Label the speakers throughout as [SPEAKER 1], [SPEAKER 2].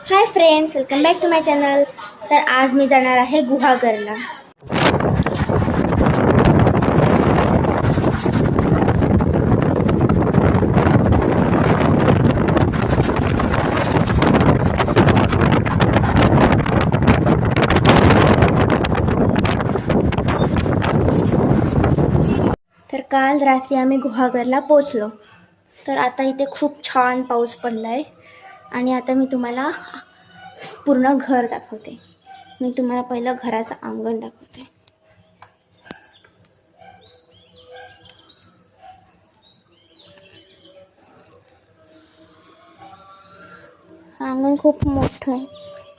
[SPEAKER 1] High friends, welcome back to my channel. तर आज मी जाणार आहे गुहागरला. तर काल रात्री आम्ही गुहागरला पोचलो. तर आता इथे खूप छान पाऊस पडला आहे आणि आता मी तुम्हाला पूर्ण घर दाखवते. मी तुम्हाला पहिलं घराचं अंगण दाखवते. अंगण खूप मोठं आहे.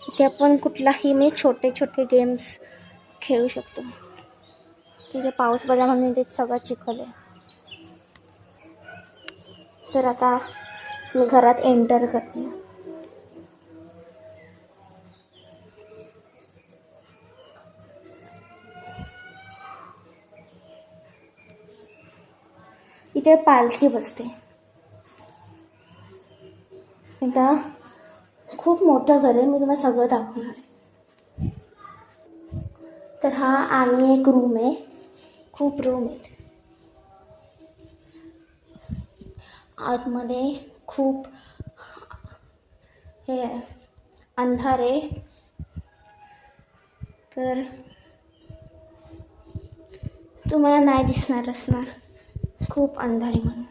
[SPEAKER 1] इथे आपण कुठलाही छोटे छोटे गेम्स खेळू शकतो. तिथे पाऊस पडला म्हणून ते सगळं चिखल आहे. तर आता मी घरात एंटर करते. इथे पालखी बसते. आता खूप मोठं घर आहे, मी तुम्हाला सगळं दाखवणार आहे. तर हा आणि एक रूम आहे. खूप रूम आहेत. आतमध्ये खूप हे अंधार आहे. तर तुम्हाला नाही दिसणार असणार, खूप अंधार आहे म्हणून.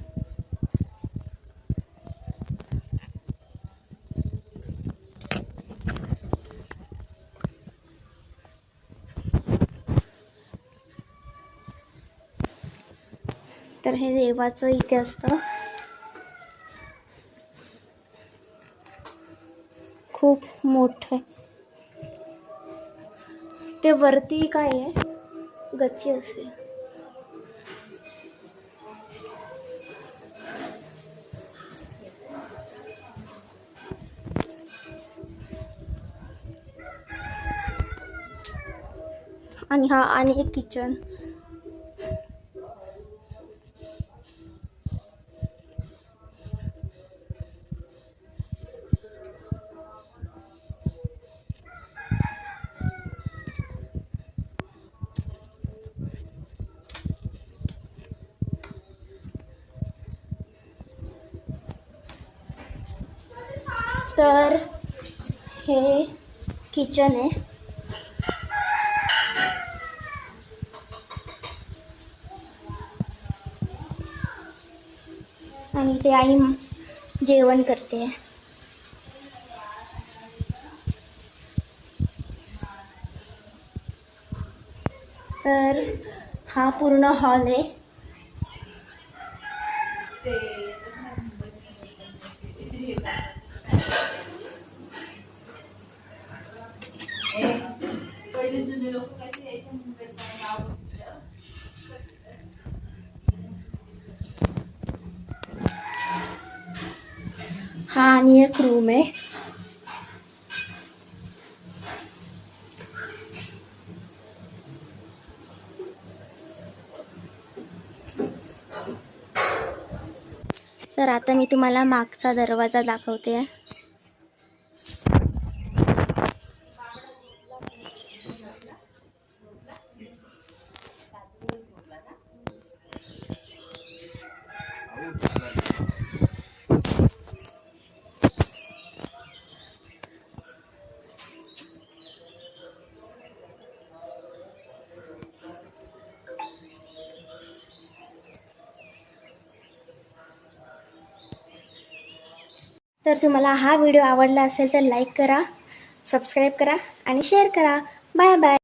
[SPEAKER 1] तर हे देवाचं इथे असतं. खूप मोठं आहे. ते वरती काय आहे, गच्ची असेल. आणि हा आणि एक किचन. तर हे किचन आहे. आणि ते आई जेवण करते. तर हा पूर्ण हॉल आहे. हा आणि एक रूम आहे. तर आता मी तुम्हाला मागचा दरवाजा दाखवते. तर तुम्हाला हा व्हिडिओ आवडला असेल तर लाईक करा, सबस्क्राईब करा आणि शेअर करा. Bye bye.